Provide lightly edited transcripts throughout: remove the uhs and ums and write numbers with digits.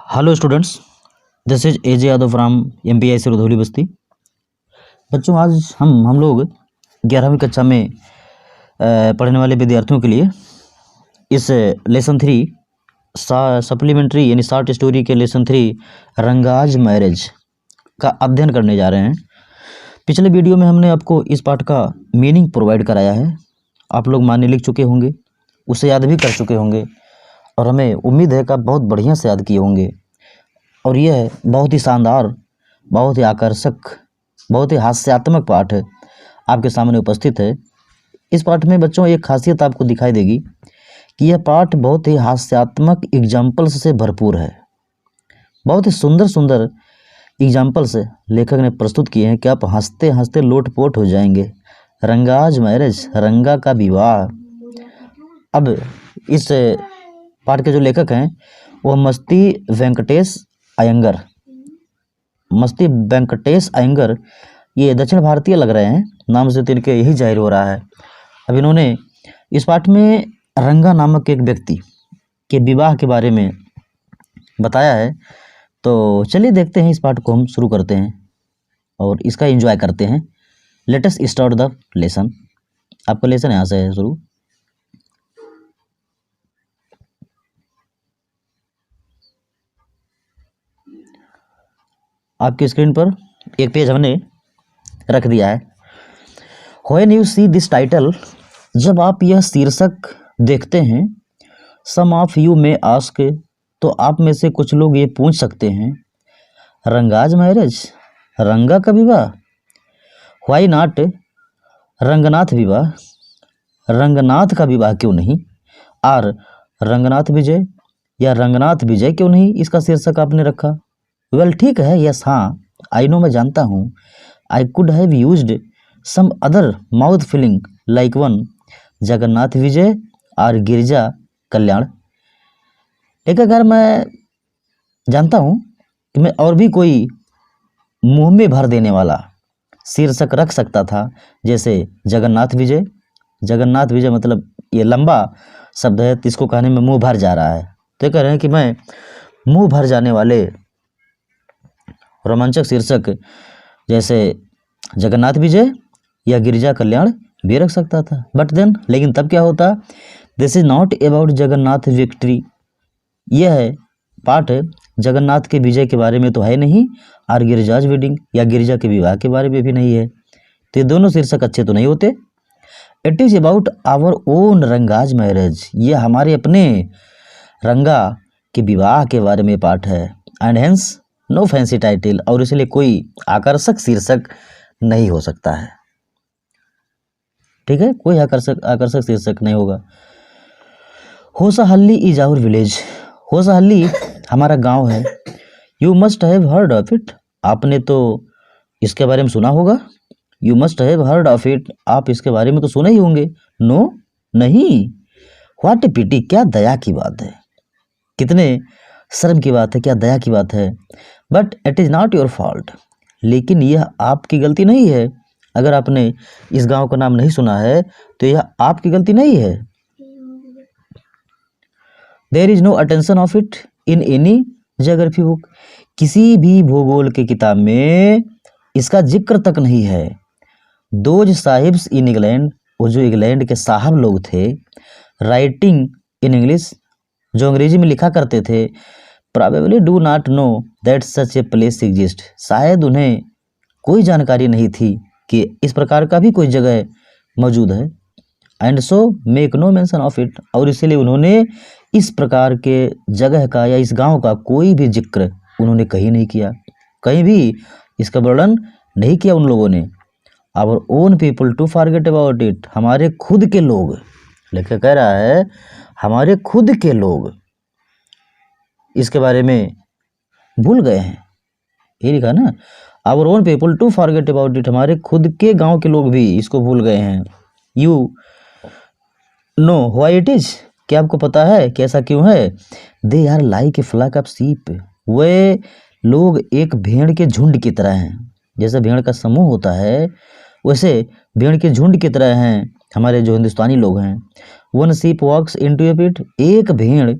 Hello students, this is AJ Yadav from MPI से रुधौली बस्ती। बच्चों, आज हम लोग 11वीं कक्षा में पढ़ने वाले विद्यार्थियों के लिए इस लेसन 3 सप्लीमेंट्री यानी शॉर्ट स्टोरी के लेसन 3 रंगाज मैरिज का अध्ययन करने जा रहे हैं। पिछले वीडियो में हमने आपको इस पाठ का मीनिंग प्रोवाइड कराया है। आप लोग माने लिख चुके होंगे, उसे याद भी कर चुके होंगे और हमें उम्मीद है कि बहुत बढ़िया से याद किए होंगे। और यह बहुत ही शानदार, बहुत ही आकर्षक, बहुत ही हास्यात्मक पाठ है आपके सामने उपस्थित है। इस पाठ में बच्चों एक खासियत आपको दिखाई देगी कि यह पाठ बहुत ही हास्यात्मक एग्जाम्पल्स से भरपूर है। बहुत ही सुंदर सुंदर एग्जाम्पल्स लेखक ने प्रस्तुत किए हैं कि आप हंसते हंसते लोटपोट हो जाएंगे। रंगाज मैरिज, रंगा का विवाह। अब इस पाठ के जो लेखक हैं वो मस्ती वेंकटेश अयंगर। मस्ती वेंकटेश अयंगर ये दक्षिण भारतीय लग रहे हैं, नाम से तो इनके यही जाहिर हो रहा है। अब इन्होंने इस पाठ में रंगा नामक एक व्यक्ति के विवाह के बारे में बताया है। तो चलिए देखते हैं, इस पाठ को हम शुरू करते हैं और इसका एंजॉय करते हैं। Let us start the lesson. आपका लेसन यहाँ से है शुरू। आपकी स्क्रीन पर एक पेज हमने रख दिया है। When you see this title, जब आप यह शीर्षक देखते हैं, सम ऑफ यू में आस्क, तो आप में से कुछ लोग ये पूछ सकते हैं, रंगाज मैरिज, रंगा का विवाह, व्हाई नॉट रंगनाथ विवाह, रंगनाथ का विवाह क्यों नहीं, और रंगनाथ विजय या रंगनाथ विजय क्यों नहीं इसका शीर्षक आपने रखा। वेल ठीक है, यस, हाँ, आई नो, मैं जानता हूँ। I could have used some other mouth filling like one, Jagannath Vijay और गिरजा कल्याण। एक अगर मैं जानता हूँ कि मैं और भी कोई मुंह में भर देने वाला शीर्षक रख सकता था, जैसे जगन्नाथ विजय। जगन्नाथ विजय मतलब ये लंबा शब्द है, तो इसको कहने में मुंह भर जा रहा है। तो कह रहे हैं कि मैं मुंह भर जाने वाले रोमांचक शीर्षक जैसे जगन्नाथ विजय या गिरिजा कल्याण भी रख सकता था। बट देन, लेकिन तब क्या होता, this is not about Jagannath victory. यह है पाठ जगन्नाथ के विजय के बारे में तो है नहीं, और गिरिजाज वेडिंग या गिरिजा के विवाह के बारे में भी नहीं है। तो ये दोनों शीर्षक अच्छे तो नहीं होते। It is about our own Ranga's marriage, ये हमारे अपने रंगा के विवाह के बारे में पाठ है। And hence no fancy title, और इसलिए कोई आकर्षक शीर्षक नहीं हो सकता है। ठीक है, कोई आकर्षक शीर्षक नहीं होगा। Hosahalli is our village, Hosahalli हमारा गांव है। You must have heard of it, आपने तो इसके बारे में सुना होगा। You must have heard of it, आप इसके बारे में तो सुने ही होंगे। नो, नहीं। व्हाट ए पिटी, क्या दया की बात है, कितने शर्म की बात है, क्या दया की बात है। But it is not your fault, लेकिन यह आपकी गलती नहीं है। अगर आपने इस गांव का नाम नहीं सुना है तो यह आपकी गलती नहीं है। There is no attention of it in any geography book, किसी भी भूगोल के किताब में इसका जिक्र तक नहीं है। दोज साहिब्स इन इंग्लैंड, वो जो इंग्लैंड के साहब लोग थे, राइटिंग इन इंग्लिश, जो अंग्रेजी में लिखा करते थे, probably do not know that such a place exist, शायद उन्हें कोई जानकारी नहीं थी कि इस प्रकार का भी कोई जगह मौजूद है। And so make no mention of it, और इसलिए उन्होंने इस प्रकार के जगह का या इस गांव का कोई भी जिक्र उन्होंने कहीं नहीं किया, कहीं भी इसका वर्णन नहीं किया उन लोगों ने। Our own people to forget about it, हमारे खुद के लोग, लेखक कह रहा है हमारे खुद के लोग इसके बारे में भूल गए हैं। ये लिखा ना, our own people to forget about it, हमारे खुद के गांव के लोग भी इसको भूल गए हैं। You know why it is, क्या आपको पता है कि ऐसा क्यों है। They are like a flock of sheep, वे लोग एक भेड़ के झुंड की तरह हैं। जैसे भेड़ का समूह होता है वैसे भेड़ के झुंड की तरह हैं हमारे जो हिंदुस्तानी लोग हैं। वन शीप वॉक्स इनटू ए पिट, एक भेड़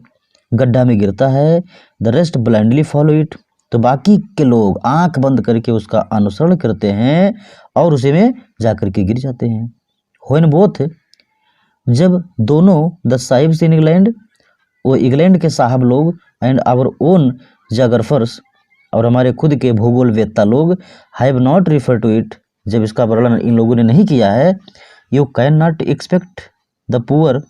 गड्ढा में गिरता है, the rest blindly follow it, तो बाकी के लोग आंख बंद करके उसका अनुसरण करते हैं और उसी में जाकर के गिर जाते हैं। व्हेन बोथ, जब दोनों, द साहिब्स इन इंग्लैंड, वो इंग्लैंड के साहब लोग, एंड आवर ओन जाग्राफर्स, और हमारे खुद के भूगोलवेत्ता लोग, have not refer to it, जब इसका वर्णन इन लोगों ने नहीं किया है, you can not expect the poor,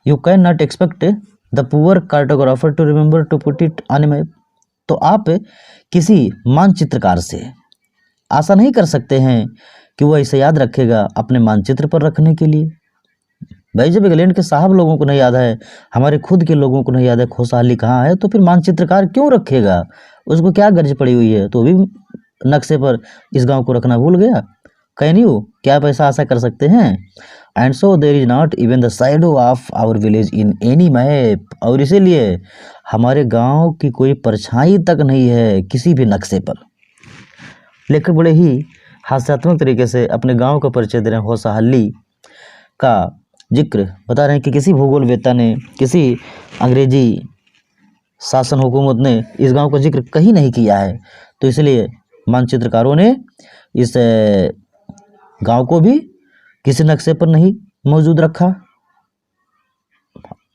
you can not expect the poor cartographer to remember to put it on a map, तो आप किसी मानचित्रकार से आशा नहीं कर सकते हैं कि वह इसे याद रखेगा अपने मानचित्र पर रखने के लिए। भाई जब इंग्लैंड के साहब लोगों को नहीं याद है, हमारे खुद के लोगों को नहीं याद है खोसाली कहाँ है, तो फिर मानचित्रकार क्यों रखेगा, उसको क्या गर्ज पड़ी हुई है, तो भी नक्शे पर इस गांव को रखना भूल गया। कैन यू, क्या आप ऐसा आशा कर सकते हैं? And so there is not even the shadow of our village in any map, और इसीलिए हमारे गांव की कोई परछाई तक नहीं है किसी भी नक्शे पर। लेखक बड़े ही हास्यात्मक तरीके से अपने गांव का परिचय दे रहे हैं। होसाहल्ली का जिक्र बता रहे हैं कि किसी भूगोलवेत्ता ने, किसी अंग्रेजी शासन हुकूमत ने इस गांव का जिक्र कहीं नहीं किया है, तो इसलिए मानचित्रकारों ने इस गांव को भी किसी नक्शे पर नहीं मौजूद रखा।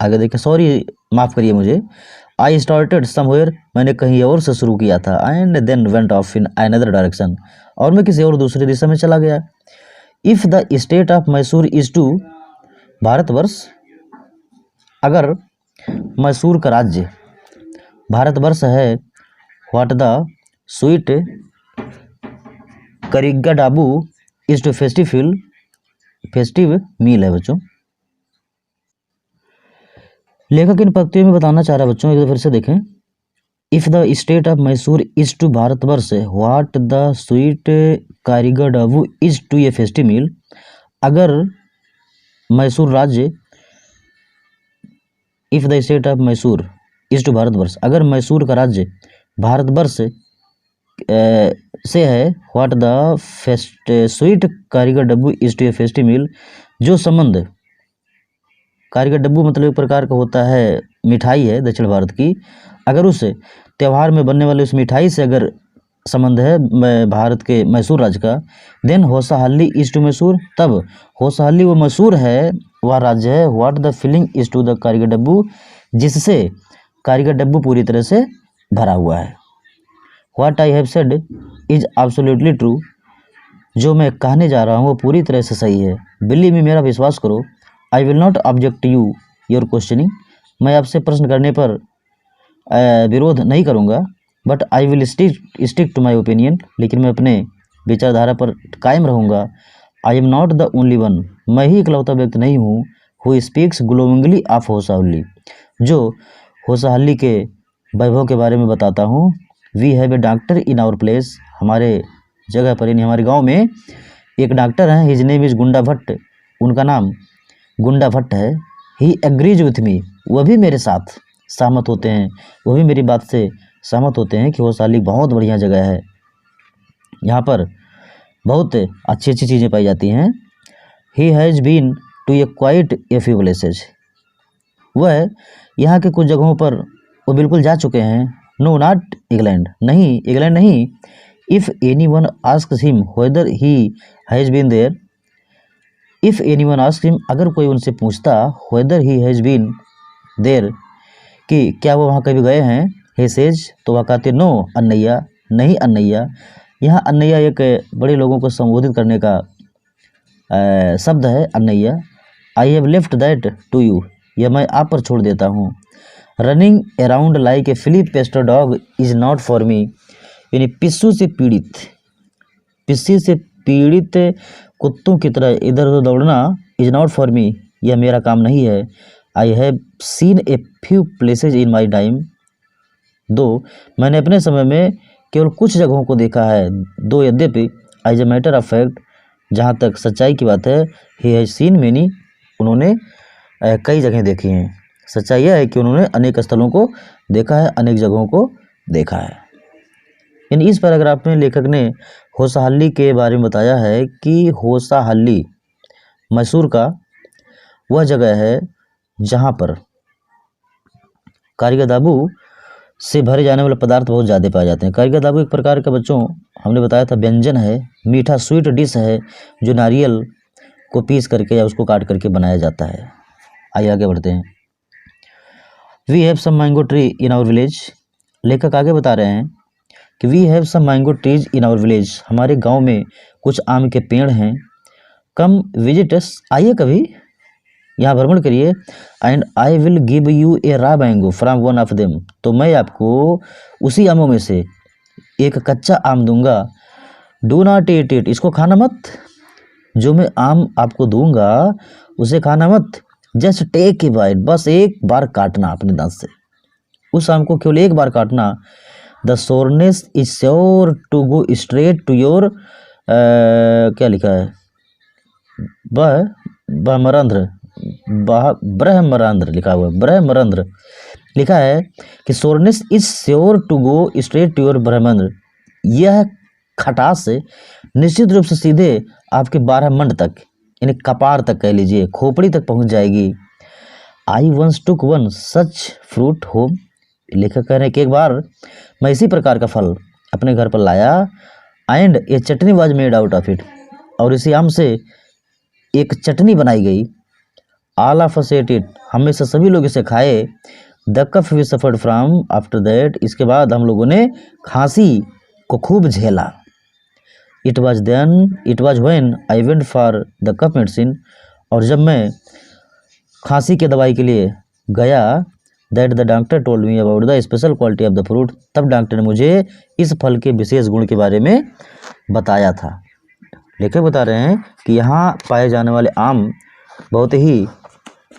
आगे देखिए, सॉरी माफ़ करिए मुझे, आई स्टार्टेड समवेयर, मैंने कहीं और से शुरू किया था, and then went off in another direction, और मैं किसी और दूसरी दिशा में चला गया। If the state of Mysore is to, Bharatvarsh, अगर मैसूर का राज्य भारतवर्ष है, what the sweet karigadabu is to festive meal है बच्चों। लेखक इन पंक्तियों में बताना चाह रहा है बच्चों, एक बार फिर से देखें। If the state of Mysore is to Bharatvarsh, what the sweet karigadabu is to a festive meal, अगर मैसूर राज्य, if the state of Mysore is to Bharatvarsh, अगर मैसूर का राज्य भारतवर्ष से है, व्हाट द स्वीट कारीगर डब्बू इज टू ए फेस्टिव मील, जो संबंध, कारीगर डब्बू मतलब एक प्रकार का होता है मिठाई है दक्षिण भारत की, अगर उस त्यौहार में बनने वाले उस मिठाई से अगर संबंध है भारत के मैसूर राज्य का, then Hosahalli is to Mysore, तब होसाहल्ली वो मैसूर है, वह राज्य है, what the filling is to the karigadubu, जिससे कारीगर डब्बू पूरी तरह से भरा हुआ है। What I have said is absolutely true, जो मैं कहने जा रहा हूँ वो पूरी तरह से सही है। बिलीव मी, मेरा विश्वास करो। I will not object you your questioning, मैं आपसे प्रश्न करने पर विरोध नहीं करूँगा, but I will stick to my opinion, लेकिन मैं अपने विचारधारा पर कायम रहूँगा। I am not the only one, मैं ही इकलौता व्यक्ति नहीं हूँ, who speaks glowingly of Hosahalli, जो होसाहल्ली के वैभव के बारे में बताता हूँ। We have a doctor in our place, हमारे जगह पर यानी हमारे गांव में एक डॉक्टर हैं, हिज नेम इज गुंडा भट्ट, उनका नाम गुंडा भट्ट है। ही एग्रीज विथ मी, वह भी मेरे साथ सहमत होते हैं, वह भी मेरी बात से सहमत होते हैं कि होसाहल्ली बहुत बढ़िया जगह है, यहाँ पर बहुत अच्छी अच्छी चीज़ें पाई जाती हैं। He has been to a quite a few places, वह यहाँ के कुछ जगहों पर वो बिल्कुल जा चुके हैं। नो नॉट इंग्लैंड, नहीं इंग्लैंड नहीं। If any one asks him whether he has been there, if any one ask him, अगर कोई उनसे पूछता whether he has been there, कि क्या वो वहाँ कभी गए हैं, he says, तो वह कहते नो अन्नैया, नहीं अन्नैया। यहाँ अन्नैया एक बड़े लोगों को संबोधित करने का शब्द है अन्नैया। I have left that to you, यह मैं आप पर छोड़ देता हूँ। Running around like a flea pestered dog is not for me, यानी पिस्सू से पीड़ित कुत्तों की तरह इधर उधर दौड़ना, इज नॉट फॉर मी, यह मेरा काम नहीं है। I have seen A few places in my time, दो मैंने अपने समय में केवल कुछ जगहों को देखा है, दो यद्यपि as a matter of fact, जहाँ तक सच्चाई की बात है, ही हैज सीन मैनी, उन्होंने कई जगह देखी हैं। सच्चाई यह है कि उन्होंने अनेक स्थलों को देखा है, अनेक जगहों को देखा है। यानी इस पैराग्राफ में लेखक ने होसाहल्ली के बारे में बताया है कि होसाहल्ली मैसूर का वह जगह है जहाँ पर कारिका दाबू से भरे जाने वाले पदार्थ बहुत ज़्यादा पाए जाते हैं। कारिका दाबू एक प्रकार का बच्चों हमने बताया था व्यंजन है, मीठा स्वीट डिश है जो नारियल को पीस करके या उसको काट करके बनाया जाता है। आइए आगे बढ़ते हैं। We have some mango tree in our village. लेखक आगे बता रहे हैं कि we have some mango trees in our village, हमारे गांव में कुछ आम के पेड़ हैं। कम विजिट अस, आइए कभी यहाँ भ्रमण करिए। And I will give you a raw mango from one of them, तो मैं आपको उसी आमों में से एक कच्चा आम दूंगा। डू नॉट ईट इट, इसको खाना मत, जो मैं आम आपको दूंगा उसे खाना मत। जस्ट टेक ए बाइट, बस एक बार काटना अपने दांत से, उस आम को केवल एक बार काटना। The soreness is sure to go straight to your, क्या लिखा है, ब्रह्मरंध्र, ब्रह्मरंध्र लिखा हुआ है, ब्रह्मरंध्र लिखा है कि sourness is sure to go straight to your brahmarandhra, यह खटास से निश्चित रूप से सीधे आपके 12 मंड तक, यानी कपार तक कह लीजिए, खोपड़ी तक पहुंच जाएगी। I once took one such fruit home, लेखक कह रहे हैं कि एक बार मैं इसी प्रकार का फल अपने घर पर लाया। And a chutney was made out of it, और इसी आम से एक चटनी बनाई गई। All of us ate it, हमें से सभी लोग इसे खाए। The cough we suffered from after that, इसके बाद हम लोगों ने खांसी को खूब झेला। It was when I went for the cough medicine, और जब मैं खांसी के दवाई के लिए गया, that the doctor told me about the special quality of the fruit, तब डॉक्टर ने मुझे इस फल के विशेष गुण के बारे में बताया था। लेखक बता रहे हैं कि यहाँ पाए जाने वाले आम बहुत ही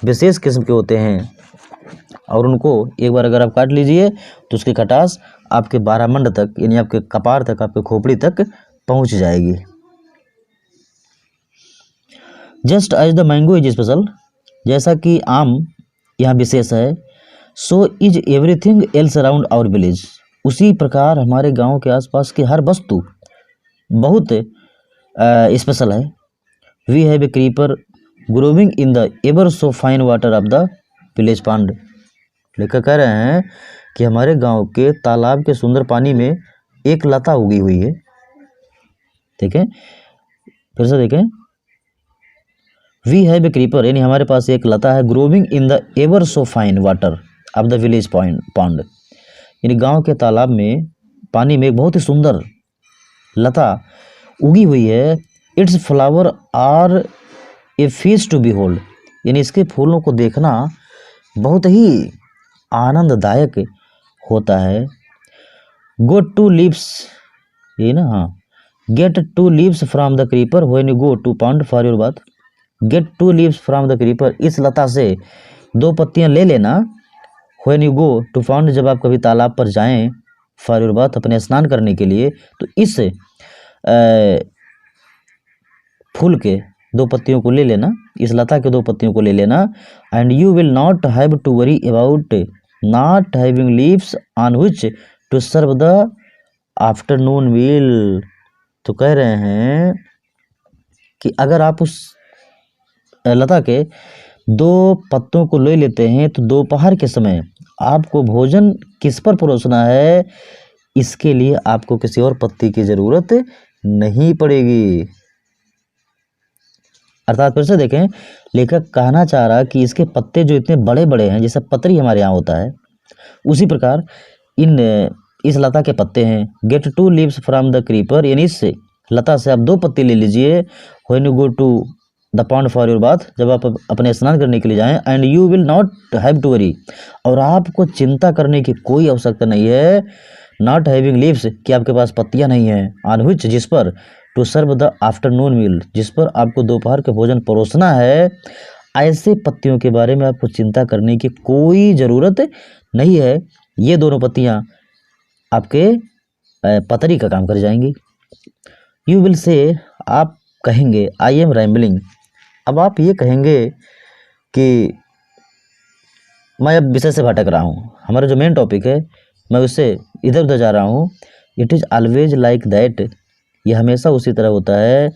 विशेष किस्म के होते हैं, और उनको एक बार अगर आप काट लीजिए तो उसकी खटास आपके 12 मंड तक, यानी आपके कपार तक, आपके खोपड़ी तक पहुंच जाएगी। Just as the mango is special, जैसा कि आम यहाँ विशेष है, so is everything else around our village, उसी प्रकार हमारे गांव के आसपास की हर वस्तु बहुत स्पेशल है। We have a creeper growing in the ever so fine water of the village pond, लेकर कह रहे हैं कि हमारे गांव के तालाब के सुंदर पानी में एक लता उगी हुई है। देखें, फिर से देखें, वी हैव ए क्रीपर, यानी हमारे पास एक लता है, growing in the ever so fine water of the village pond, यानी गांव के तालाब में पानी में एक बहुत ही सुंदर लता उगी हुई है। Its flower are a feast to behold, यानी इसके फूलों को देखना बहुत ही आनंददायक होता है। गो टू लीव्स, ये ना, हाँ, get two leaves from the creeper when you go to pond for your bath, get two leaves from the creeper, इस लता से 2 पत्तियां ले लेना। When you go to pond, जब आप कभी तालाब पर जाएं, फॉर योर बाथ, अपने स्नान करने के लिए, तो इस फूल के 2 पत्तियों को ले लेना, इस लता के 2 पत्तियों को ले लेना। And you will not have to worry about not having leaves on which to serve the afternoon meal, तो कह रहे हैं कि अगर आप उस लता के 2 पत्तों को ले लेते हैं तो दोपहर के समय आपको भोजन किस पर परोसना है, इसके लिए आपको किसी और पत्ती की जरूरत नहीं पड़ेगी। अर्थात फिर से देखें, लेखक कहना चाह रहा कि इसके पत्ते जो इतने बड़े बड़े हैं, जैसे पतरी हमारे यहाँ होता है, उसी प्रकार इस लता के पत्ते हैं। Get 2 leaves from the creeper, यानी इससे लता से आप 2 पत्ते ले लीजिए। When you go to the pond for your bath, जब आप अपने स्नान करने के लिए जाएं। And you will not have to worry, और आपको चिंता करने की कोई आवश्यकता नहीं है। नॉट हैविंग लीव्स, कि आपके पास पत्तियां नहीं हैं। ऑन व्हिच, जिस पर, टू सर्व द आफ्टरनून मील, जिस पर आपको दोपहर के भोजन परोसना है। ऐसे पत्तियों के बारे में आपको चिंता करने की कोई ज़रूरत नहीं है। ये दोनों पत्तियां आपके पतरी का काम कर जाएंगी। यू विल से, आप कहेंगे, आई एम रैम्बलिंग, अब आप ये कहेंगे कि मैं अब विषय से भटक रहा हूँ, हमारा जो मेन टॉपिक है मैं उससे इधर उधर जा रहा हूँ। It is always like that, ये हमेशा उसी तरह होता है।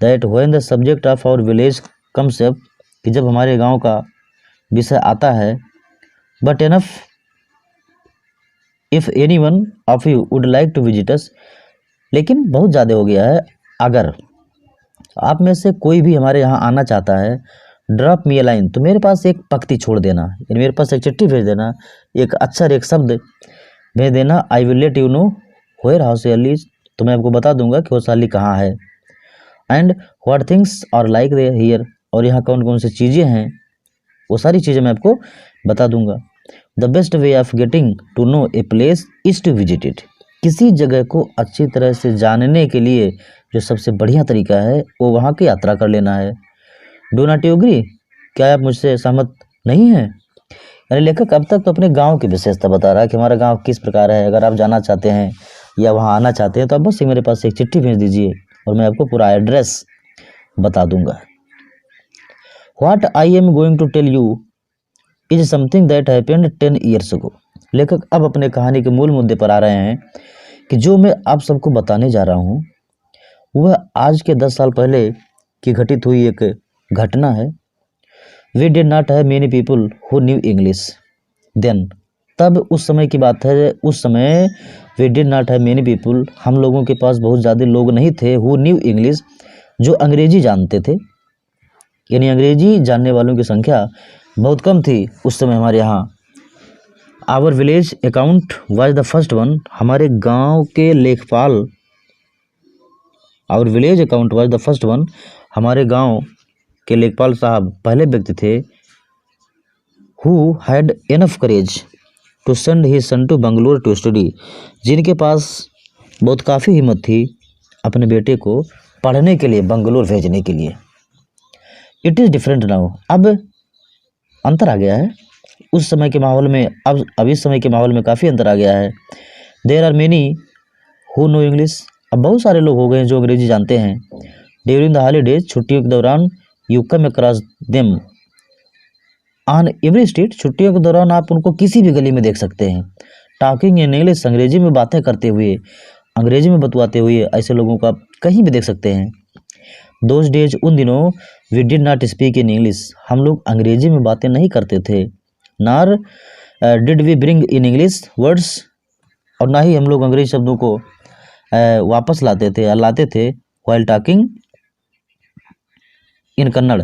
That when the subject of our village comes up, कि जब हमारे गांव का विषय आता है, but enough if any one of you would like to visit us, लेकिन बहुत ज़्यादा हो गया है। अगर आप में से कोई भी हमारे यहाँ आना चाहता है, ड्रॉप मी ए लाइन, तो मेरे पास एक पंक्ति छोड़ देना, यानी मेरे पास एक चिट्ठी भेज देना, एक अक्षर एक शब्द भेज देना। I will let you know where Hosahalli, तो मैं आपको बता दूंगा कि वो साली कहाँ है। And what things are like there here, और यहाँ कौन कौन सी चीज़ें हैं, वो सारी चीज़ें मैं आपको बता दूंगा। The best way of getting to know a place is to visit it, किसी जगह को अच्छी तरह से जानने के लिए जो सबसे बढ़िया तरीका है वो वहाँ की यात्रा कर लेना है। डू नॉट यू एग्री, क्या आप मुझसे सहमत नहीं हैं? यानी लेखक अब तक तो अपने गांव की विशेषता बता रहा है कि हमारा गांव किस प्रकार है। अगर आप जाना चाहते हैं या वहाँ आना चाहते हैं तो आप बस मेरे पास एक चिट्ठी भेज दीजिए और मैं आपको पूरा एड्रेस बता दूंगा। What I am going to tell you is something that happened 10 years ago. लेखक अब अपने कहानी के मूल मुद्दे पर आ रहे हैं कि जो मैं आप सबको बताने जा रहा हूँ वह आज के 10 साल पहले की घटित हुई एक घटना है। We did not have many people who knew English then, तब उस समय की बात है, उस समय we did not have many people, हम लोगों के पास बहुत ज़्यादा लोग नहीं थे, हु न्यू इंग्लिश, जो अंग्रेजी जानते थे, यानी अंग्रेजी जानने वालों की संख्या बहुत कम थी उस समय हमारे यहाँ। Our village account was the first one, हमारे गांव के लेखपाल, our village account was the first one, हमारे गांव के लेखपाल साहब पहले व्यक्ति थे, who had enough courage to send his son to Bangalore to study, जिनके पास बहुत काफ़ी हिम्मत थी अपने बेटे को पढ़ने के लिए बंगलोर भेजने के लिए। इट इज़ डिफरेंट नाउ, अब अंतर आ गया है उस समय के माहौल में, अब इस समय के माहौल में काफ़ी अंतर आ गया है। There are many who know English, अब बहुत सारे लोग हो गए हैं जो अंग्रेजी जानते हैं। ड्यूरिंग द हॉलीडेज, छुट्टियों के दौरान, you come across them on every street, छुट्टियों के दौरान आप उनको किसी भी गली में देख सकते हैं। टॉकिंग इन इंग्लिश, अंग्रेजी में बातें करते हुए, अंग्रेजी में बतवाते हुए, ऐसे लोगों को आप कहीं भी देख सकते हैं। दोज डेज, उन दिनों, we did not speak in English, हम लोग अंग्रेजी में बातें नहीं करते थे। Nor did we bring in English words, और ना ही हम लोग अंग्रेजी शब्दों को वापस लाते थे या लाते थे। वाइल टॉकिंग इन कन्नड़,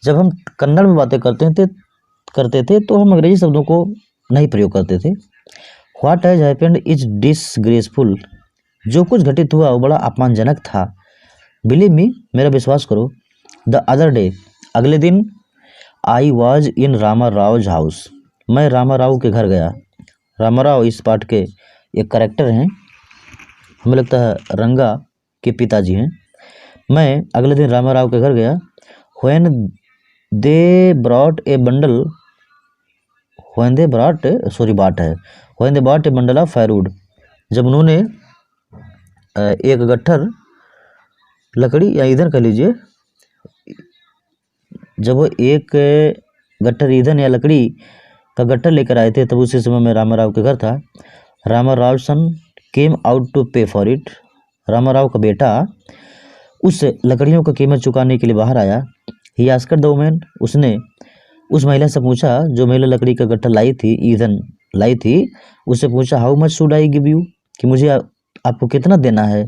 जब हम कन्नड़ में बातें करते थे तो हम अंग्रेजी शब्दों को नहीं प्रयोग करते थे। What has happened is disgraceful, जो कुछ घटित हुआ वो बड़ा अपमानजनक था। बिलीव मी, मेरा विश्वास करो। द अदर डे, अगले दिन, I was in Rama Rao house, मैं रामा राव के घर गया। रामा राव इस पाठ के एक करेक्टर हैं, हमें लगता है रंगा के पिताजी हैं। मैं अगले दिन रामा राव के घर गया। When they brought a bundle, when they brought sorry बाट है, when they bought A bundle of firewood, जब उन्होंने एक गट्ठर लकड़ी या ईंधन कह लीजिए, जब वो एक गट्ठर ईंधन या लकड़ी का गट्ठर लेकर आए थे तब उसी समय मैं रामा राव के घर था। रामा राव सन केम आउट टू पे फॉर इट, रामा राव का बेटा उस लकड़ियों का कीमत चुकाने के लिए बाहर आया। ही आस्क्ड द वुमन, उसने उस महिला से पूछा, जो महिला लकड़ी का गट्ठर लाई थी, ईंधन लाई थी, उससे पूछा, how much should I give you, कि मुझे आपको कितना देना है।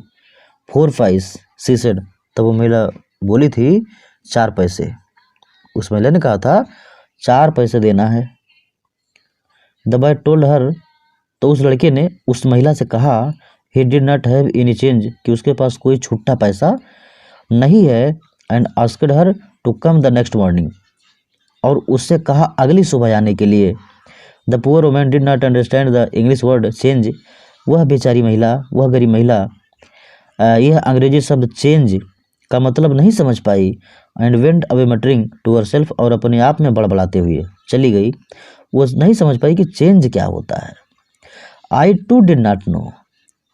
4 पैसे शी सेड, तब वो महिला बोली थी 4 पैसे, उस महिला ने कहा था 4 पैसे देना है। द बॉय टोल्ड हर, तो उस लड़के ने उस महिला से कहा, he did not have any change, कि उसके पास कोई छुट्टा पैसा नहीं है। And asked her to come the next morning, और उससे कहा अगली सुबह आने के लिए। The poor woman did not understand the English word change, वह बेचारी महिला, वह गरीब महिला यह अंग्रेजी शब्द चेंज का मतलब नहीं समझ पाई। And went away muttering to herself, और अपने आप में बड़बड़ाते हुए चली गई। वो नहीं समझ पाई कि चेंज क्या होता है। आई टू डिड नॉट नो,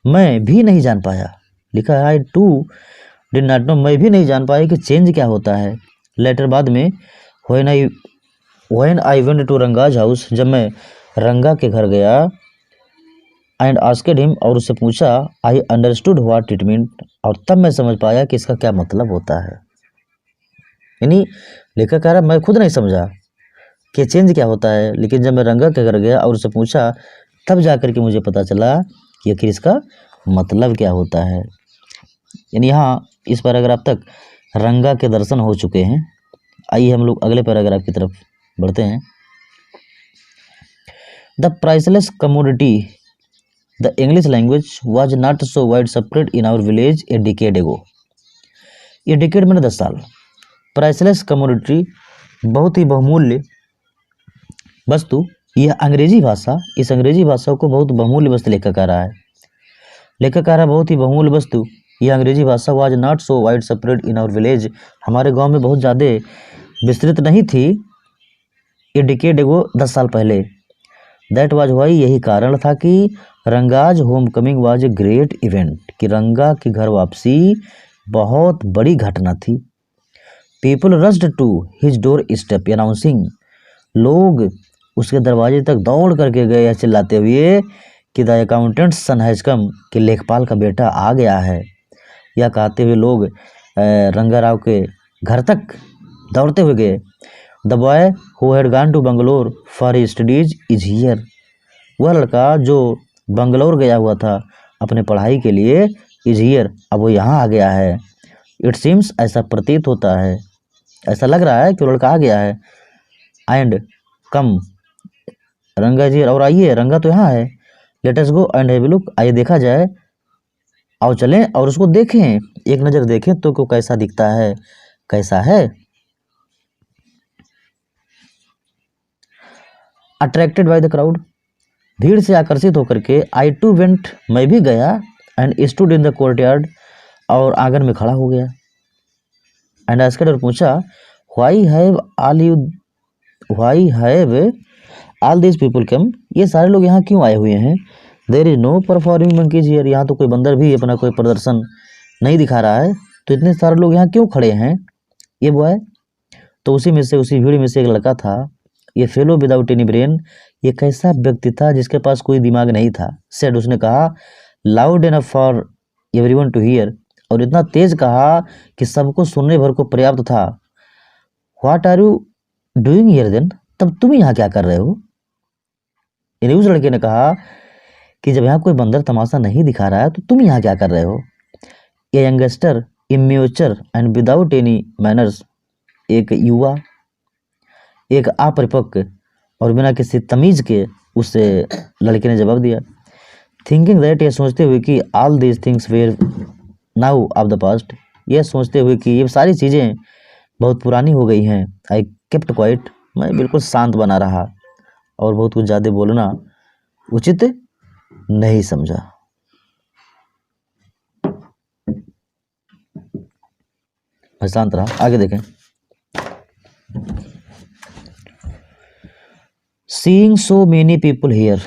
मैं भी नहीं जान पाया, लिखा है आई टू डिड नॉट नो, मैं भी नहीं जान पाया कि चेंज क्या होता है। लेटर बाद में, when I went to Ranga's house, जब मैं रंगा के घर गया। एंड आस्क्ड हिम, और उससे पूछा। I understood what it mean, और तब मैं समझ पाया कि इसका क्या मतलब होता है। यानी लेखक कह रहा मैं खुद नहीं समझा, कि चेंज क्या होता है, लेकिन जब मैं रंगा के घर गया और उससे पूछा तब जाकर के मुझे पता चला कि आखिर इसका मतलब क्या होता है। यानी यहाँ इस पैराग्राफ तक रंगा के दर्शन हो चुके हैं। आइए हम लोग अगले पैराग्राफ की तरफ बढ़ते हैं। The priceless commodity the English language was not so widespread in our village a decade ago. ये डिकेड मैंने 10 साल। प्राइसलेस कमोडिटी बहुत ही बहुमूल्य वस्तु, यह अंग्रेजी भाषा, इस अंग्रेजी भाषा को बहुत बहुमूल्य वस्तु लेखक आ रहा है। लेखक आ रहा है बहुत ही बहुमूल्य वस्तु, यह अंग्रेजी भाषा was not so widespread in our village, हमारे गांव में बहुत ज़्यादा विस्तृत नहीं थी। ये डिकेड एगो 10 साल पहले। दैट वाज वाई, यही कारण था कि Ranga's homecoming was a great event, कि रंगा की घर वापसी बहुत बड़ी घटना थी। People rushed to his doorstep announcing, लोग उसके दरवाजे तक दौड़ करके गए चिल्लाते हुए कि the accountant son has come, कि लेखपाल का बेटा आ गया है। यह कहते हुए लोग रंगाराव के घर तक दौड़ते हुए गए। The boy who had gone to Bangalore for studies is here, वह लड़का जो बंगलोर गया हुआ था अपने पढ़ाई के लिए, इज हियर, अब वो यहाँ आ गया है। इट सीम्स, ऐसा प्रतीत होता है, ऐसा लग रहा है कि वो लड़का आ गया है। एंड कम, रंगा जी और आइए, रंगा तो यहाँ है। Let us go and have a look, आइए देखा जाए, आओ चलें और उसको देखें, एक नज़र देखें तो को कैसा दिखता है, कैसा है। अट्रैक्टेड बाय द क्राउड, भीड़ से आकर्षित होकर के, आई टू वेंट, मैं भी गया, and stood in the courtyard, और आंगन में खड़ा हो गया। एंड आस्क्ड, और पूछा, why have all this people come, ये सारे लोग यहाँ क्यों आए हुए हैं। There is no performing monkeys here, यहाँ तो कोई बंदर भी अपना कोई प्रदर्शन नहीं दिखा रहा है, तो इतने सारे लोग यहाँ क्यों खड़े हैं। ये बॉय, तो उसी भीड़ में से एक लड़का था, ये फेलो विदाउट एनी ब्रेन, ये कैसा व्यक्ति था जिसके पास कोई दिमाग नहीं था। सेड, उसने कहा, loud enough for everyone to hear, और इतना तेज कहा कि सबको सुनने भर को पर्याप्त था। What are you doing here then, तब तुम यहाँ क्या कर रहे हो। यानी उस लड़के ने कहा कि जब यहाँ कोई बंदर तमाशा नहीं दिखा रहा है तो तुम यहाँ क्या कर रहे हो। ये youngster, immature and without any manners, एक युवा, एक अपरिपक्व और बिना किसी तमीज के, उस लड़के ने जवाब दिया। थिंकिंग दैट, ये सोचते हुए कि all these things were now of the past, यह सोचते हुए कि ये सारी चीज़ें बहुत पुरानी हो गई हैं। आई केप्ट क्वाइट, मैं बिल्कुल शांत बना रहा और बहुत कुछ ज़्यादा बोलना उचित नहीं समझा। मैं शांत रहा। आगे देखें। Seeing so many people here,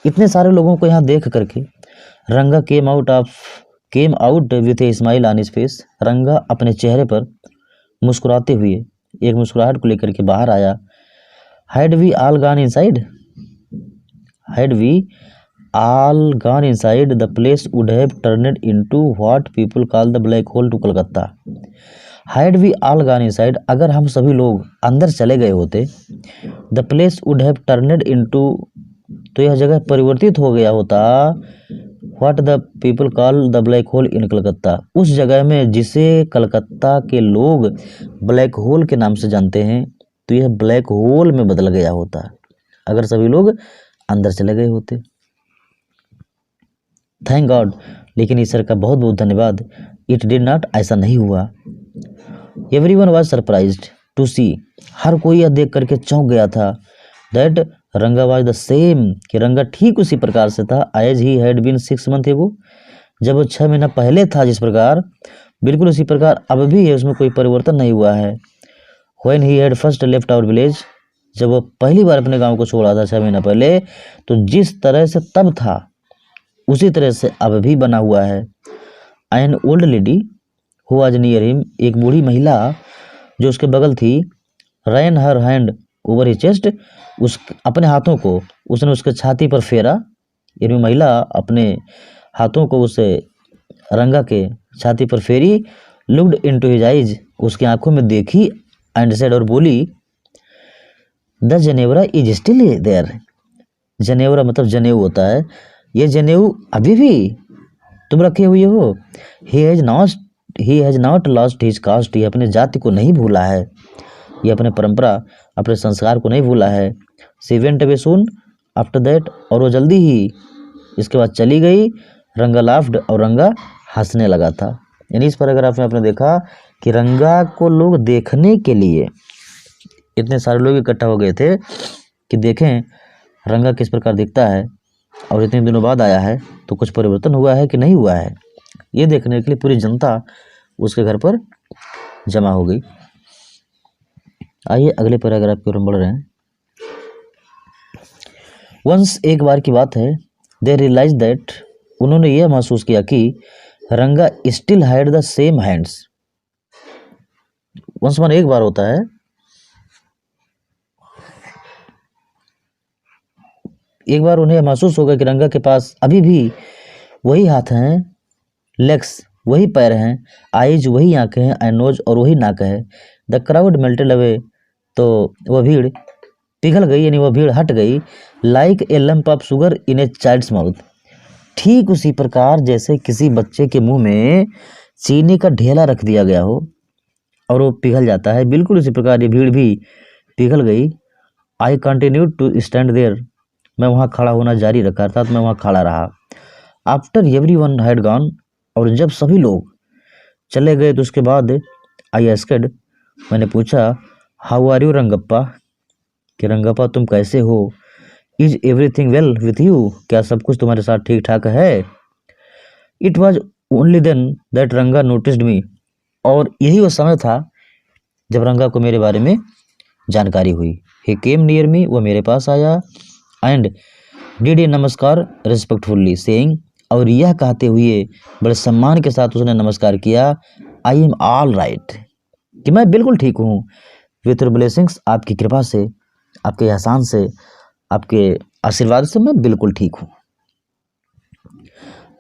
इतने सारे लोगों को यहाँ देख करके, रंगा came out with a smile on his face, रंगा अपने चेहरे पर मुस्कुराते हुए एक मुस्कुराहट को लेकर के बाहर आया। Had we all gone inside the place would have turned into what people call the black hole to Calcutta. Had we all gone inside, अगर हम सभी लोग अंदर चले गए होते, the place would have turned into, तो यह जगह परिवर्तित हो गया होता, what the people call the black hole in Calcutta, उस जगह में जिसे कलकत्ता के लोग ब्लैक होल के नाम से जानते हैं, तो यह ब्लैक होल में बदल गया होता अगर सभी लोग अंदर चले गए होते। थैंक गॉड, लेकिन ईश्वर का बहुत बहुत धन्यवाद। इट डिड नॉट, ऐसा नहीं हुआ। एवरीवन वाज सरप्राइज्ड टू सी, हर कोई यह देख करके चौंक गया था। दैट रंगा वाज द सेम, कि रंगा ठीक उसी प्रकार से था, as he had been 6 months ago, जब वो 6 महीना पहले था जिस प्रकार, बिल्कुल उसी प्रकार अब भी है, उसमें कोई परिवर्तन नहीं हुआ है। When he had first left our village, जब वो पहली बार अपने गांव को छोड़ा था 6 महीना पहले, तो जिस तरह से तब था उसी तरह से अब भी बना हुआ है। An old lady who was near him, एक बूढ़ी महिला जो उसके बगल थी, ran her hand over his chest, उस अपने हाथों को उसने उसके छाती पर फेरा, यानी महिला अपने हाथों को उसे रंगा के छाती पर फेरी। लुक्ड इनटू हिज आइज, उसकी आंखों में देखी, एंड सेड, और बोली, द जनेवरा इज स्टिल देयर। जनेवरा मतलब जनेऊ होता है, ये जनेऊ अभी भी तुम रखे हुए हो। He has not lost his cast, ये अपने जाति को नहीं भूला है, ये अपने परंपरा अपने संस्कार को नहीं भूला है। She went away soon after that, और वो जल्दी ही इसके बाद चली गई। रंगा लाफ्ड, और रंगा हंसने लगा था। यानी इस पैराग्राफ में आपने देखा कि रंगा को लोग देखने के लिए इतने सारे लोग इकट्ठा हो गए थे कि देखें रंगा किस प्रकार दिखता है, और इतने दिनों बाद आया है तो कुछ परिवर्तन हुआ है कि नहीं हुआ है, ये देखने के लिए पूरी जनता उसके घर पर जमा हो गई। आइए अगले पैराग्राफ की ओर हम बढ़ रहे हैं। वंस, एक बार की बात है, दे रियलाइज दैट, उन्होंने यह महसूस किया कि Ranga still had the same hands. Once मान एक बार होता है, एक बार उन्हें महसूस होगा कि रंगा के पास अभी भी वही हाथ हैं, लेग्स वही पैर हैं, आईज वही आंखें हैं, एंड नोज और वही नाक है। द क्राउड मेल्टेड अवे, तो वह भीड़ पिघल गई, यानी वह भीड़ हट गई। Like a lump of sugar in a child's mouth, ठीक उसी प्रकार जैसे किसी बच्चे के मुंह में चीनी का ढेला रख दिया गया हो और वो पिघल जाता है, बिल्कुल उसी प्रकार ये भीड़ भी पिघल गई। I continued to stand there, मैं वहाँ खड़ा होना जारी रखा, अर्थात मैं वहाँ खड़ा रहा। After every one had gone, और जब सभी लोग चले गए तो उसके बाद आई आस्क्ड, मैंने पूछा, हाउ आर यू रंगप्पा, कि रंगप्पा तुम कैसे हो। Is everything well with you, क्या सब कुछ तुम्हारे साथ ठीक ठाक है। It was only then that Ranga noticed me, और यही वो समय था जब रंगा को मेरे बारे में जानकारी हुई। ही केम नियर मी, वह मेरे पास आया, एंड डिड ए नमस्कार रिस्पेक्टफुल्ली सेइंग, और यह कहते हुए बड़े सम्मान के साथ उसने नमस्कार किया, आई एम ऑल राइट, कि मैं बिल्कुल ठीक हूँ। विथ योर ब्लेसिंग्स, आपकी कृपा से, आपके एहसान से, आपके आशीर्वाद से मैं बिल्कुल ठीक हूँ।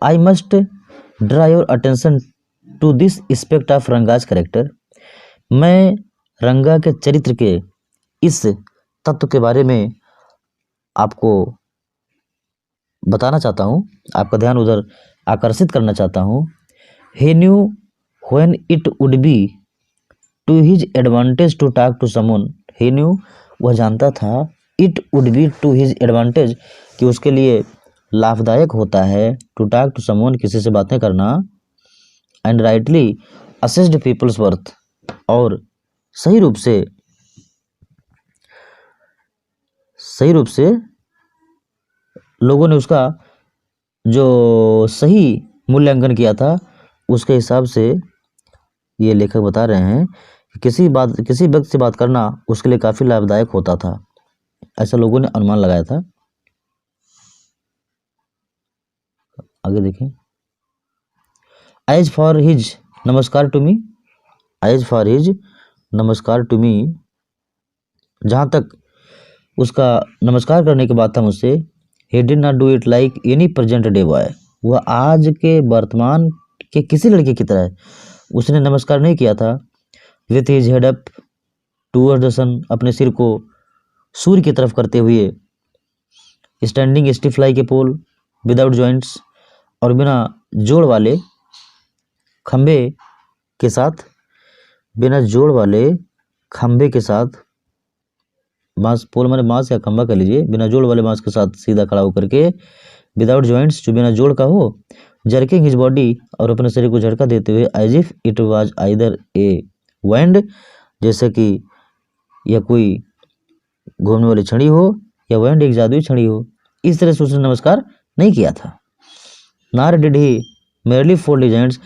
I must draw your attention to this aspect of Ranga's character, मैं रंगा के चरित्र के इस तत्व के बारे में आपको बताना चाहता हूँ, आपका ध्यान उधर आकर्षित करना चाहता हूँ। He knew when it would be to his advantage to talk to someone, he knew, वह जानता था, it would be to his advantage, कि उसके लिए लाभदायक होता है, टू टॉक टू समवन, किसी से बातें करना, and rightly assessed people's worth, और सही रूप से लोगों ने उसका जो सही मूल्यांकन किया था, उसके हिसाब से ये लेखक बता रहे हैं कि किसी व्यक्ति से बात करना उसके लिए काफ़ी लाभदायक होता था, ऐसा लोगों ने अनुमान लगाया था। आगे देखें। As for his namaskar to me, as for his namaskar to me, जहाँ तक उसका नमस्कार करने की बात था मुझसे, he did not do it like any present day boy, वह आज के वर्तमान के किसी लड़के की तरह उसने नमस्कार नहीं किया था। with his head up towards the sun, अपने सिर को सूर्य की तरफ करते हुए, standing stiff like a pole without joints, और बिना जोड़ वाले खंबे के साथ, बिना जोड़ वाले खंबे के साथ, बांस, पोल माने बांस या खंबा कह लीजिए, बिना जोड़ वाले बांस के साथ सीधा खड़ा होकर के, विदाउट जॉइंट्स, जो बिना जोड़ का हो, जर्किंग हिज बॉडी, और अपने शरीर को झटका देते हुए, as if it was either a wind, जैसे कि यह कोई घूमने वाली छड़ी हो या वाइंड एक जादुई छड़ी हो, इस तरह से उसने नमस्कार नहीं किया था। नार did he merely fold his hands,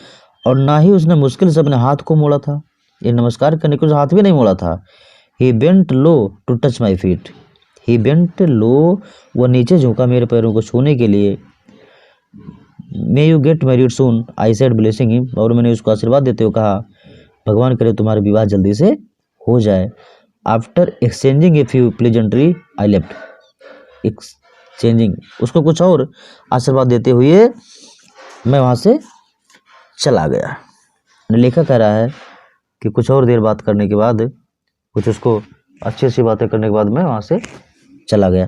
और ना ही उसने मुश्किल से अपने हाथ को मोड़ा था, ये नमस्कार करने के हाथ भी नहीं मोड़ा था। He bent low to touch my feet, he bent low, वह नीचे झुका मेरे पैरों को छूने के लिए। May you get married soon, I said blessing him, और मैंने उसको आशीर्वाद देते हुए कहा, भगवान करे तुम्हारा विवाह जल्दी से हो जाए। After exchanging a few pleasantry, I left, exchanging, उसको कुछ और आशीर्वाद देते हुए मैं वहाँ से चला गया। लेखक कह रहा है कि कुछ और देर बात करने के बाद, कुछ उसको अच्छी अच्छी बातें करने के बाद मैं वहाँ से चला गया।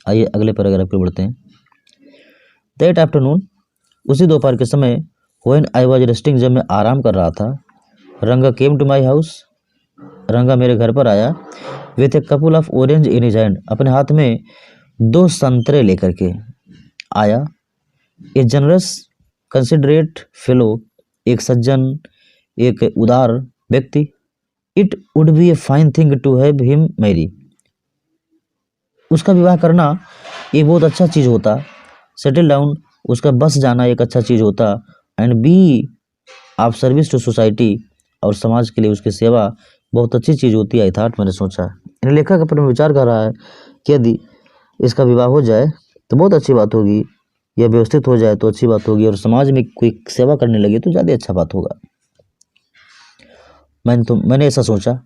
आइए अगले पैराग्राफ पे बढ़ते हैं। दैट आफ्टरनून, उसी दोपहर के समय, व्हेन आई वॉज रेस्टिंग, जब मैं आराम कर रहा था, रंगा केम टू माई हाउस, रंगा मेरे घर पर आया, with a couple of orange in his hand, अपने हाथ में 2 संतरे लेकर के आया। ए जनरस कंसिडरेट फेलो, एक सज्जन, एक उदार व्यक्ति। It would be a fine thing to have him marry, उसका विवाह करना एक बहुत अच्छा चीज़ होता। सेटल डाउन, उसका बस जाना एक अच्छा चीज़ होता। And be of service to society, और समाज के लिए उसकी सेवा बहुत अच्छी चीज़ होती है। आई थॉट, मैंने सोचा। इन लेखक अपने विचार कर रहा है कि यदि इसका विवाह हो जाए तो बहुत अच्छी बात होगी, यह व्यवस्थित हो जाए तो अच्छी बात होगी, और समाज में कोई सेवा करने लगे तो ज़्यादा अच्छा बात होगा। मैंने ऐसा सोचा।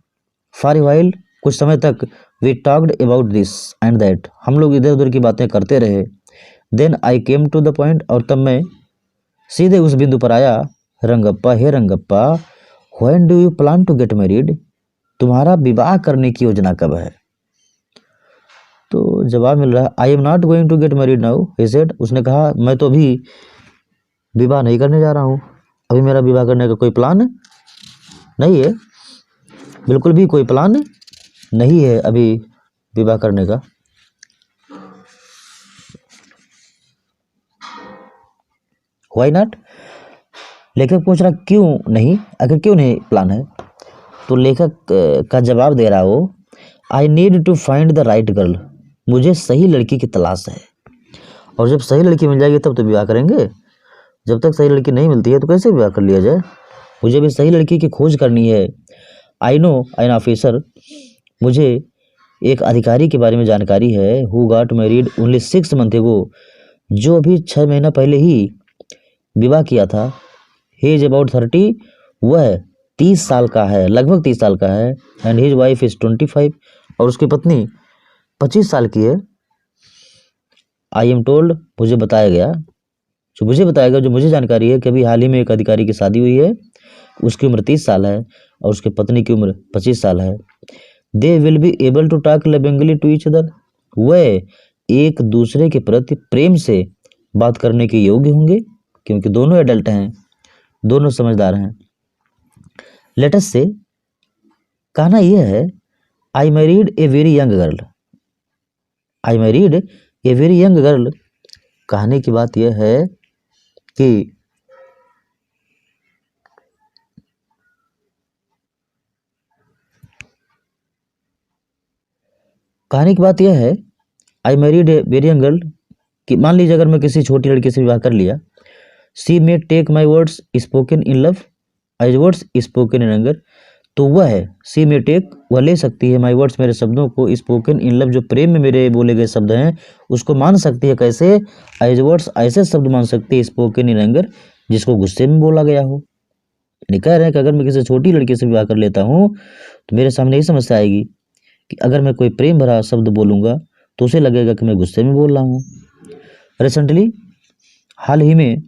फॉर ए व्हाइल, कुछ समय तक, we talked about this and that, हम लोग इधर उधर की बातें करते रहे। Then I came to the point, और तब मैं सीधे उस बिंदु पर आया। Rangappa, hey Rangappa, when do you plan to get married, तुम्हारा विवाह करने की योजना कब है? तो जवाब मिल रहा है, I am not going to get married now, he said, उसने कहा मैं तो अभी विवाह नहीं करने जा रहा हूँ, अभी मेरा विवाह करने का कोई प्लान नहीं है, बिल्कुल भी कोई प्लान नहीं है अभी विवाह करने का। व्हाई नॉट, लेखक पूछ रहा क्यों नहीं, आखिर क्यों नहीं प्लान है? तो लेखक का जवाब दे रहा हो, I need to find the right girl, मुझे सही लड़की की तलाश है, और जब सही लड़की मिल जाएगी तब तो विवाह करेंगे, जब तक सही लड़की नहीं मिलती है तो कैसे विवाह कर लिया जाए? मुझे भी सही लड़की की खोज करनी है। आई नो एन ऑफिसर, मुझे एक अधिकारी के बारे में जानकारी है, who got married only 6 month एगो, जो अभी 6 महीना पहले ही विवाह किया था। ही इज अबाउट 30, वह 30 साल का है, लगभग 30 साल का है। एंड हिज वाइफ इज 25, और उसकी पत्नी 25 साल की है। आई एम टोल्ड, मुझे बताया गया, जो मुझे जानकारी है कि अभी हाल ही में एक अधिकारी की शादी हुई है, उसकी उम्र 30 साल है और उसके पत्नी की उम्र 25 साल है। They will be able to talk lovingly to each other, वह एक दूसरे के प्रति प्रेम से बात करने के योग्य होंगे, क्योंकि दोनों एडल्ट हैं, दोनों समझदार हैं। लेटस से, कहना यह है, I married a very young girl, I married a very young girl, कहने की बात यह है कि I married a very young girl, कि मान लीजिए अगर मैं किसी छोटी लड़की से विवाह कर लिया, she may take my words spoken in love as words spoken in anger, तो वह है सी मे टेक, वह ले सकती है माई वर्ड्स, मेरे शब्दों को, स्पोकन इन लव, जो प्रेम में मेरे बोले गए शब्द हैं उसको मान सकती है। कैसे? एज वर्ड्स, ऐसे शब्द मान सकती है, स्पोकन इन एंगर, जिसको गुस्से में बोला गया हो। यानी कह रहे हैं कि अगर मैं किसी छोटी लड़की से विवाह कर लेता हूँ तो मेरे सामने यही समस्या आएगी कि अगर मैं कोई प्रेम भरा शब्द बोलूँगा तो उसे लगेगा कि मैं गुस्से में बोल रहा हूँ। रिसेंटली, हाल ही में,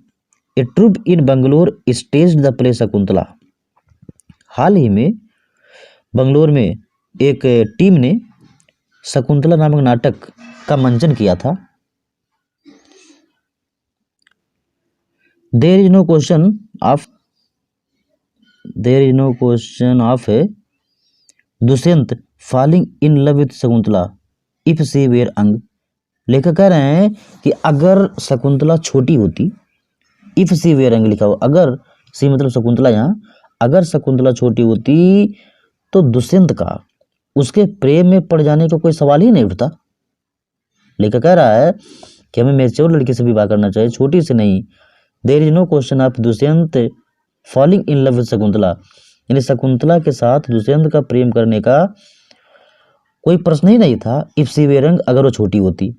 a troupe in Bangalore staged the play Shakuntala, हाल ही में बंगलोर में एक टीम ने शकुंतला नामक नाटक का मंचन किया था। There is no question of Dushyant falling in love with Shakuntala if she were young, लेखक कह रहे हैं कि अगर शकुंतला छोटी होती, इफ सी वेयर अंग लिखा हो, अगर सी मतलब शकुंतला, यहाँ अगर शकुंतला छोटी होती तो दुष्यंत का उसके प्रेम में पड़ जाने का कोई सवाल ही नहीं उठता। लेखक कह रहा है कि हमें मैच्योर लड़की से विवाह करना चाहिए, छोटी से नहीं। There is no question of Dushyant falling in love with Shakuntala, यानी शकुंतला के साथ दुष्यंत का प्रेम करने का कोई प्रश्न ही नहीं था। इफ सी वेयर अंग, अगर वो छोटी होती।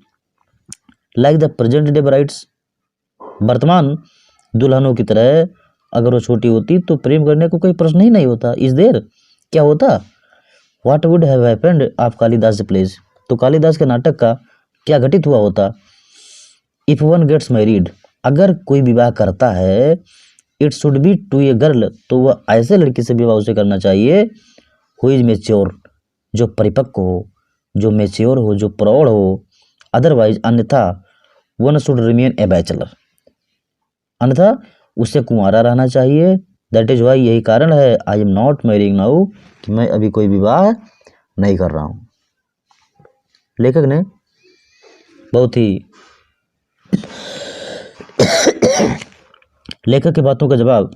Like the present day brides, वर्तमान दुल्हनों की तरह अगर वो छोटी होती तो प्रेम करने को कोई प्रश्न ही नहीं होता। इस देर क्या होता? What would have happened of Kalidasa plays, तो कालिदास के नाटक का क्या घटित हुआ होता। इफ वन गेट्स मैरिड, अगर कोई विवाह करता है it should be to a girl, तो वह ऐसे लड़की से विवाह उसे करना चाहिए हु इज मेच्योर, जो परिपक्व हो, जो मेच्योर हो, जो प्रौढ़ हो। अदरवाइज अन्यथा one should remain a bachelor, अन्यथा उसे कुंवारा रहना चाहिए। दैट इज वाई, यही कारण है, I am not marrying now, कि मैं अभी कोई विवाह नहीं कर रहा हूँ। लेखक ने बहुत ही लेखक की बातों का जवाब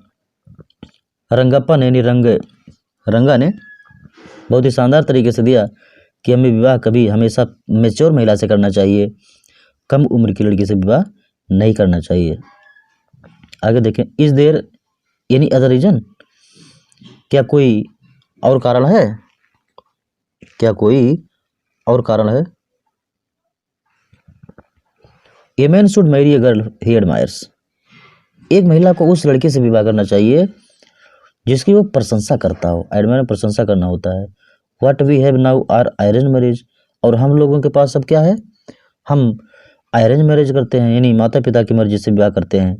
रंगप्पा ने रंगा ने बहुत ही शानदार तरीके से दिया कि हमें विवाह कभी हमेशा मेच्योर महिला से करना चाहिए, कम उम्र की लड़की से विवाह नहीं करना चाहिए। आगे देखें, is there any other reason, क्या कोई और कारण है, क्या कोई और कारण है। A man should Mary a girl he admires, एक महिला को उस लड़के से विवाह करना चाहिए जिसकी वो प्रशंसा करता हो। एडमायर में प्रशंसा करना होता है। What we have now are arrange marriage, और हम लोगों के पास अब क्या है, हम अरेंज मैरिज करते हैं, यानी माता पिता की मर्जी से विवाह करते हैं।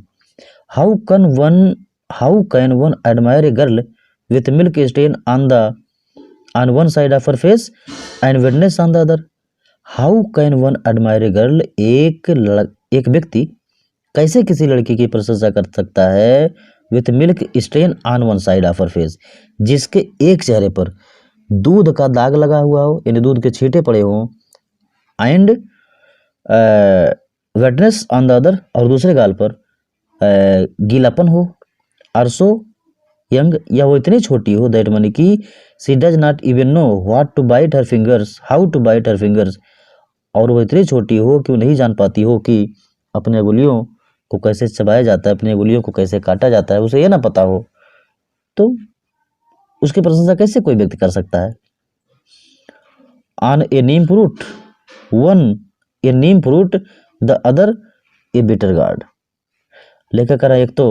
How can one admire a girl with milk stain on one side of her face and wetness on the other. How can one admire a girl, एक व्यक्ति कैसे किसी लड़की की प्रशंसा कर सकता है with milk stain on one side of her face, जिसके एक चेहरे पर दूध का दाग लगा हुआ हो, यानी दूध के छींटे पड़े हों, एंड वेटनेस ऑन द अदर, और दूसरे गाल पर गीलापन हो। आरसो यंग, या वो इतनी छोटी हो that monkey see does not even know what to bite her fingers, how to bite her fingers, और वो इतनी छोटी हो कि वो नहीं जान पाती हो कि अपने अंगुलियों को कैसे चबाया जाता है, अपनी अंगुलियों को कैसे काटा जाता है, उसे ये ना पता हो, तो उसकी प्रशंसा कैसे कोई व्यक्ति कर सकता है। On A Neem fruit one A Neem fruit the other A bitter gourd, लेखक कह रहा है एक तो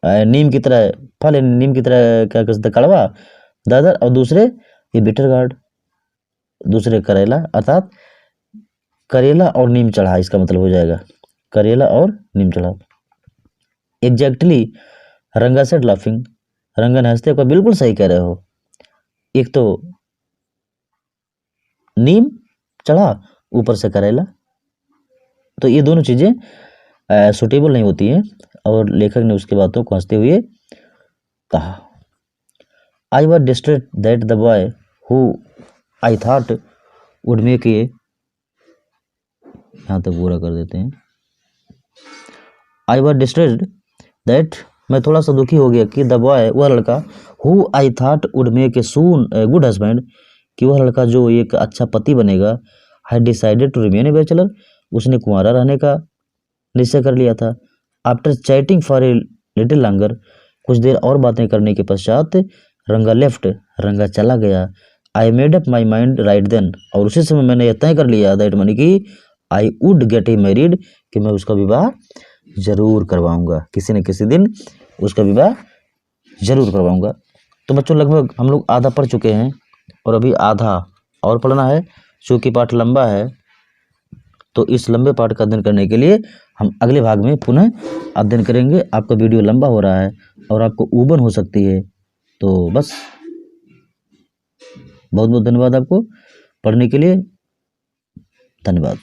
नीम की तरह फल, नीम की तरह क्या कहते हैं कड़वा, द अदर, और दूसरे ए बिटर गार्ड, दूसरे करेला, अर्थात करेला और नीम चढ़ा, इसका मतलब हो जाएगा करेला और नीम चढ़ा। एग्जैक्टली, रंगा सेड लाफिंग, रंगा ने हंसते हुए, बिल्कुल सही कह रहे हो, एक तो नीम चढ़ा ऊपर से करेला, तो ये दोनों चीजें सुटेबल नहीं होती हैं। और लेखक ने उसकी बातों को हंसते हुए कहा, I was distressed that the boy who I thought would make ए, यहाँ तक पूरा कर देते हैं, आई वॉज डिस्ट्रेस्ड दैट, मैं थोड़ा सा दुखी हो गया कि द बॉय, वह लड़का, who I thought would make a soon good husband, कि वह लड़का जो एक अच्छा पति बनेगा, had decided to remain a bachelor, उसने कुंवारा रहने का निश्चय कर लिया था। After chatting for a little longer, कुछ देर और बातें करने के पश्चात रंगा लेफ्ट, रंगा चला गया। I made up my mind right then, और उसी समय मैंने यह तय कर लिया दैट मनी कि I would get he married, कि मैं उसका विवाह जरूर करवाऊंगा, किसी न किसी दिन उसका विवाह जरूर करवाऊंगा। तो बच्चों लगभग हम लोग आधा पढ़ चुके हैं और अभी आधा और पढ़ना है, चूँकि पाठ लंबा है, तो इस लंबे पाठ का अध्ययन करने के लिए हम अगले भाग में पुनः अध्ययन करेंगे। आपका वीडियो लंबा हो रहा है और आपको ऊबन हो सकती है, तो बस बहुत बहुत धन्यवाद आपको पढ़ने के लिए, धन्यवाद।